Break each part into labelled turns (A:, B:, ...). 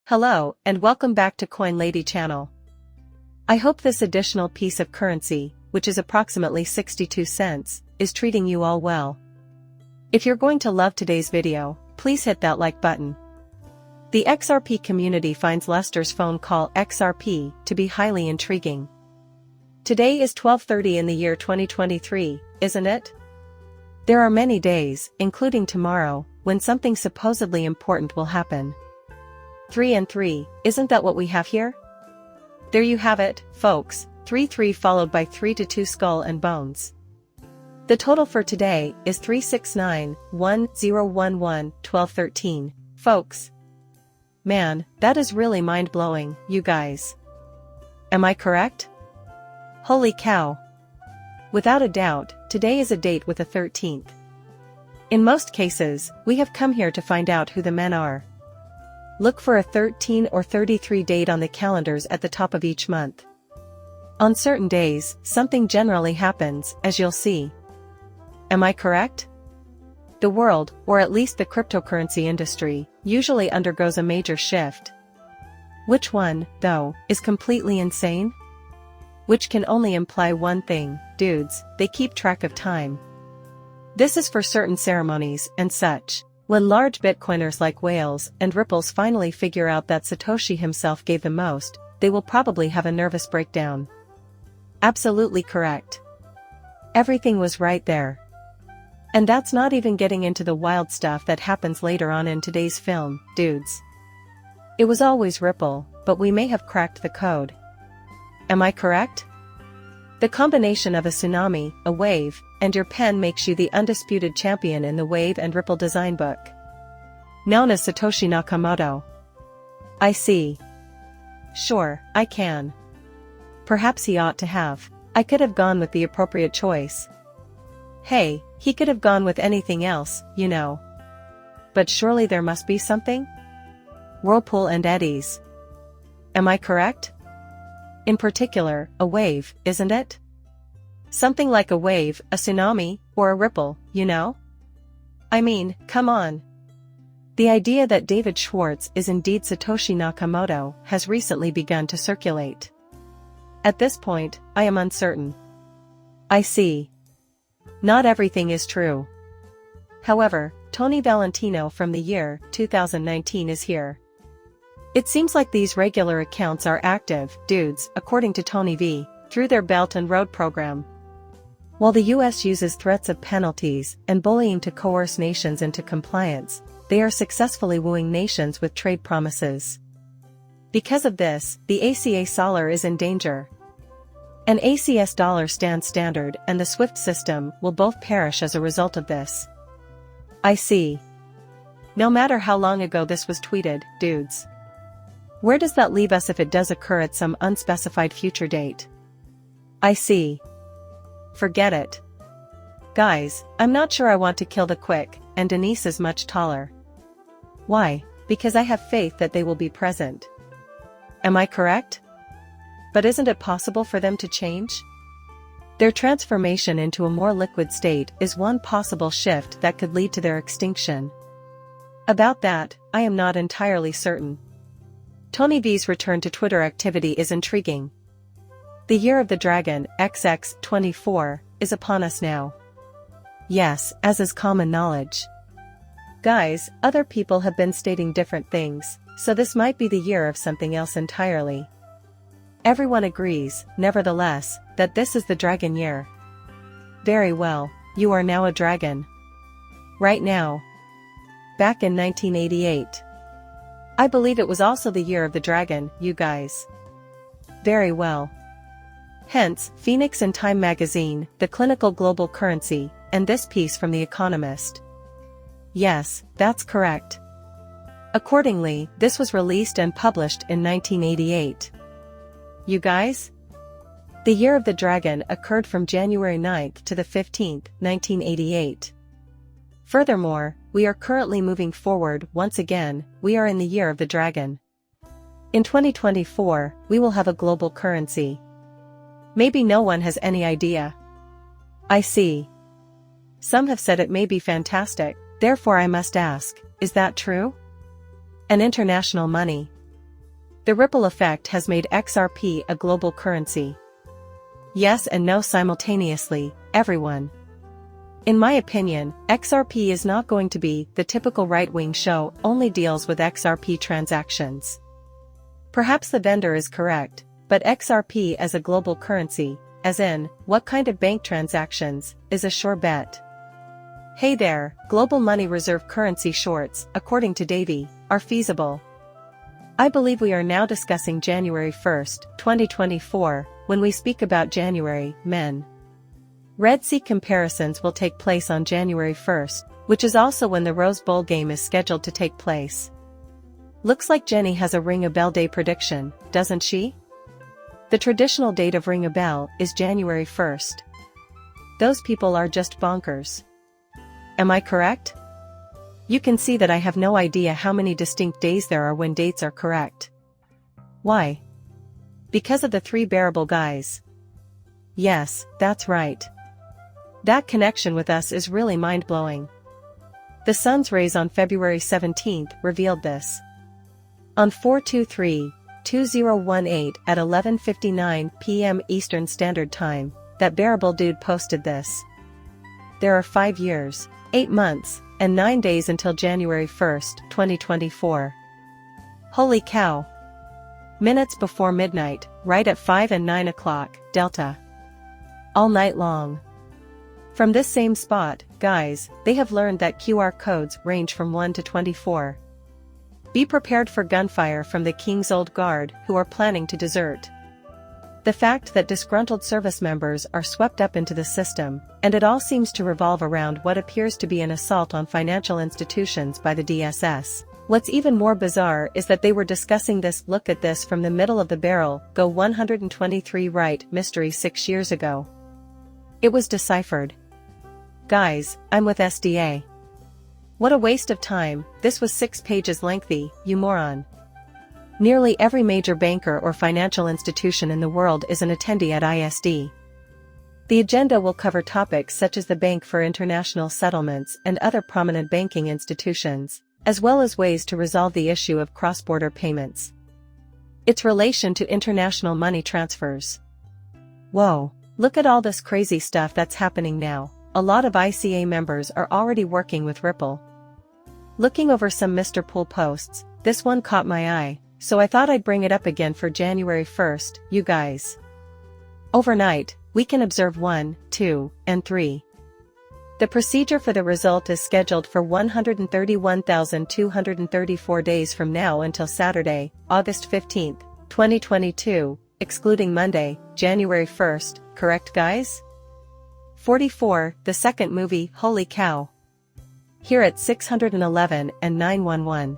A: Hello, and welcome back to Coin Lady channel. I hope this additional piece of currency, which is approximately 62 cents, is treating you all well. If you're going to love today's video, please hit that like button. The XRP community finds Lester's phone call XRP to be highly intriguing. Today is 12:30 in the year 2023, isn't it? There are many days, including tomorrow, when something supposedly important will happen. 3 and 3, isn't that what we have here? There you have it, folks, 3-3 followed by 3-2 skull and bones. The total for today is 369-1011-1213, folks. Man, that is really mind-blowing, you guys. Am I correct? Holy cow. Without a doubt, today is a date with a 13th. In most cases, we have come here to find out who the men are. Look for a 13 or 33 date on the calendars at the top of each month. On certain days, something generally happens, as you'll see. Am I correct? The world, or at least the cryptocurrency industry, usually undergoes a major shift. Which one, though, is completely insane? Which can only imply one thing, dudes, they keep track of time. This is for certain ceremonies and such. When large Bitcoiners like whales and ripples finally figure out that Satoshi himself gave the most, they will probably have a nervous breakdown. Absolutely correct. Everything was right there. And that's not even getting into the wild stuff that happens later on in today's film, dudes. It was always Ripple, but we may have cracked the code. Am I correct? The combination of a tsunami, a wave, and your pen makes you the undisputed champion in the Wave and Ripple design book. Known as Satoshi Nakamoto. I see. Sure, I can. Perhaps he ought to have. I could have gone with the appropriate choice. Hey, he could have gone with anything else, you know. But surely there must be something? Whirlpool and eddies. Am I correct? In particular, a wave, isn't it? Something like a wave, a tsunami, or a ripple, you know? I mean, come on. The idea that David Schwartz is indeed Satoshi Nakamoto has recently begun to circulate. At this point, I am uncertain. I see. Not everything is true. However, Tony Valentino from the year 2019 is here. It seems like these regular accounts are active, dudes, according to Tony V, through their Belt and Road program. While the US uses threats of penalties and bullying to coerce nations into compliance, they are successfully wooing nations with trade promises. Because of this, the ACA Solar is in danger. An ACS dollar stands standard and the SWIFT system will both perish as a result of this. I see. No matter how long ago this was tweeted, dudes. Where does that leave us if it does occur at some unspecified future date? I see. Forget it. Guys, I'm not sure I want to kill the quick, and Denise is much taller. Why? Because I have faith that they will be present. Am I correct? But isn't it possible for them to change? Their transformation into a more liquid state is one possible shift that could lead to their extinction. About that, I am not entirely certain. Tony V's return to Twitter activity is intriguing. The year of the dragon, XX24, is upon us now. Yes, as is common knowledge. Guys, other people have been stating different things, so this might be the year of something else entirely. Everyone agrees, nevertheless, that this is the dragon year. Very well, you are now a dragon. Right now. Back in 1988. I believe it was also the year of the dragon, you guys. Very well. Hence, Phoenix and Time magazine, the clinical global currency, and this piece from The Economist. Yes, that's correct. Accordingly, this was released and published in 1988. You guys? The year of the dragon occurred from January 9th to the 15th, 1988. Furthermore, we are currently moving forward once again, we are in the year of the dragon. In 2024, we will have a global currency. Maybe no one has any idea. I see. Some have said it may be fantastic, therefore I must ask, is that true? An international money. The ripple effect has made XRP a global currency. Yes and no simultaneously, everyone. In my opinion, XRP is not going to be the typical right-wing show only deals with XRP transactions. Perhaps the vendor is correct, but XRP as a global currency, as in, what kind of bank transactions, is a sure bet. Hey there, global money reserve currency shorts, according to Davey, are feasible. I believe we are now discussing January 1st, 2024, when we speak about January, men. Red Sea comparisons will take place on January 1st, which is also when the Rose Bowl game is scheduled to take place. Looks like Jenny has a Ring a Bell Day prediction, doesn't she? The traditional date of Ring a Bell is January 1st. Those people are just bonkers. Am I correct? You can see that I have no idea how many distinct days there are when dates are correct. Why? Because of the three bearable guys. Yes, that's right. That connection with us is really mind-blowing. The sun's rays on February 17th revealed this. On 4/23/2018 at 11:59 p.m. Eastern Standard Time, that bearable dude posted this. There are 5 years, 8 months, and 9 days until January 1st, 2024. Holy cow! Minutes before midnight, right at 5 and 9 o'clock, Delta. All night long. From this same spot, guys, they have learned that QR codes range from 1 to 24. Be prepared for gunfire from the King's Old Guard who are planning to desert. The fact that disgruntled service members are swept up into the system, and it all seems to revolve around what appears to be an assault on financial institutions by the DSS. What's even more bizarre is that they were discussing this look at this from the middle of the barrel, go 123 right mystery 6 years ago. It was deciphered. Guys, I'm with SDA. What a waste of time, this was 6 pages lengthy, you moron. Nearly every major banker or financial institution in the world is an attendee at ISD. The agenda will cover topics such as the Bank for International Settlements and other prominent banking institutions, as well as ways to resolve the issue of cross-border payments. Its relation to international money transfers. Whoa, look at all this crazy stuff that's happening now. A lot of ICA members are already working with Ripple. Looking over some Mr. Pool posts, this one caught my eye, so I thought I'd bring it up again for January 1st, you guys. Overnight, we can observe 1, 2, and 3. The procedure for the result is scheduled for 131,234 days from now until Saturday, August 15th, 2022, excluding Monday, January 1st, correct guys? 44, the second movie, holy cow. Here at 611 and 911.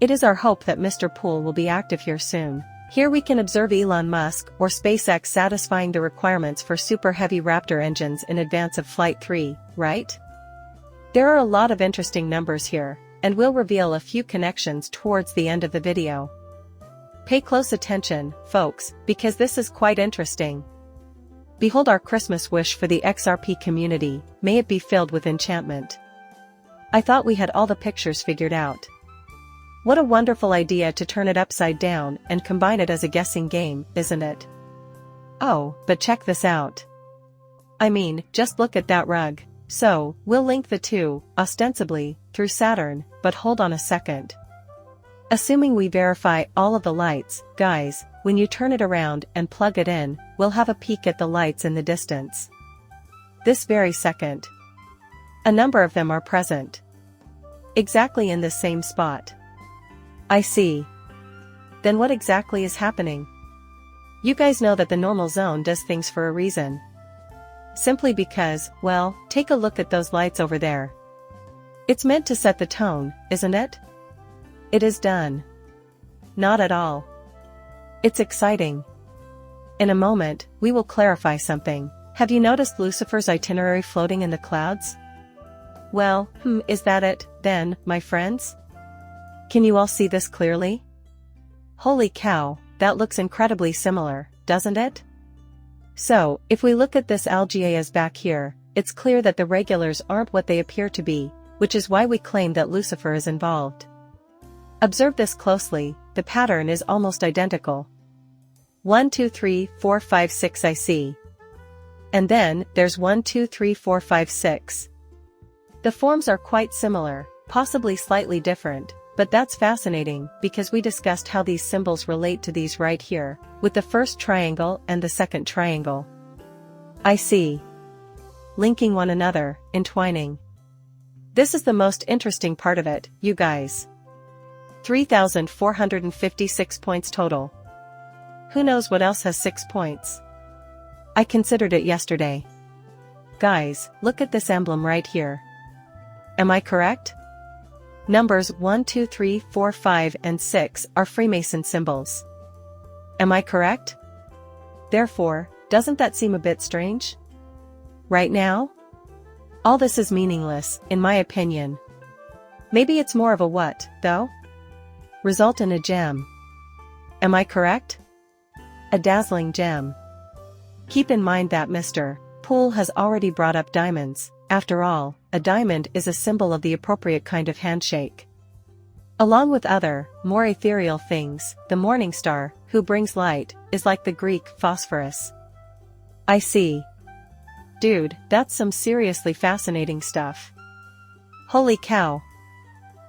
A: It is our hope that Mr. Pool will be active here soon. Here we can observe Elon Musk or SpaceX satisfying the requirements for super heavy Raptor engines in advance of Flight 3, right? There are a lot of interesting numbers here, and we'll reveal a few connections towards the end of the video. Pay close attention, folks, because this is quite interesting. Behold our Christmas wish for the XRP community, may it be filled with enchantment. I thought we had all the pictures figured out. What a wonderful idea to turn it upside down and combine it as a guessing game, isn't it? Oh, but check this out. I mean, just look at that rug. So, we'll link the two, ostensibly, through Saturn, but hold on a second. Assuming we verify all of the lights, guys, when you turn it around and plug it in, we'll have a peek at the lights in the distance. This very second. A number of them are present. Exactly in the same spot. I see. Then what exactly is happening? You guys know that the normal zone does things for a reason. Simply because, well, take a look at those lights over there. It's meant to set the tone, isn't it? It is done. Not at all. It's exciting. In a moment, we will clarify something. Have you noticed Lucifer's itinerary floating in the clouds? Well, is that it, then, my friends? Can you all see this clearly? Holy cow, that looks incredibly similar, doesn't it? So, if we look at this algae back here, it's clear that the regulars aren't what they appear to be, which is why we claim that Lucifer is involved. Observe this closely, the pattern is almost identical. 1 2 3 4 5 6 I see. And then, there's 1 2 3 4 5 6. The forms are quite similar, possibly slightly different, but that's fascinating because we discussed how these symbols relate to these right here, with the first triangle and the second triangle. I see. Linking one another, entwining. This is the most interesting part of it, you guys. 3,456 points total. Who knows what else has 6 points? I considered it yesterday. Guys, look at this emblem right here. Am I correct? Numbers 1 2 3 4 5 and 6 are Freemason symbols. Am I correct? Therefore, doesn't that seem a bit strange? Right now? All this is meaningless, in my opinion. Maybe it's more of a what, though? Result in a gem. Am I correct? A dazzling gem. Keep in mind that Mr. Poole has already brought up diamonds. After all, a diamond is a symbol of the appropriate kind of handshake. Along with other, more ethereal things, the morning star, who brings light, is like the Greek phosphorus. I see. Dude, that's some seriously fascinating stuff. Holy cow.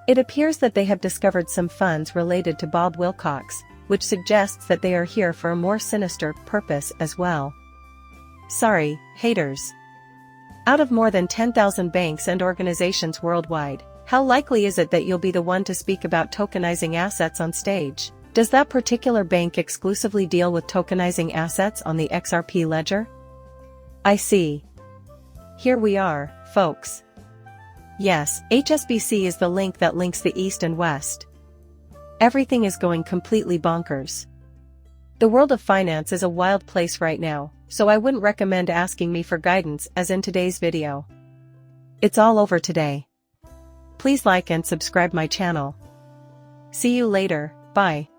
A: It appears that they have discovered some funds related to Bob Wilcox, which suggests that they are here for a more sinister purpose as well. Sorry, haters. Out of more than 10,000 banks and organizations worldwide, how likely is it that you'll be the one to speak about tokenizing assets on stage? Does that particular bank exclusively deal with tokenizing assets on the XRP ledger? I see. Here we are, folks. Yes, HSBC is the link that links the East and West. Everything is going completely bonkers. The world of finance is a wild place right now, so I wouldn't recommend asking me for guidance as in today's video. It's all over today. Please like and subscribe my channel. See you later, bye.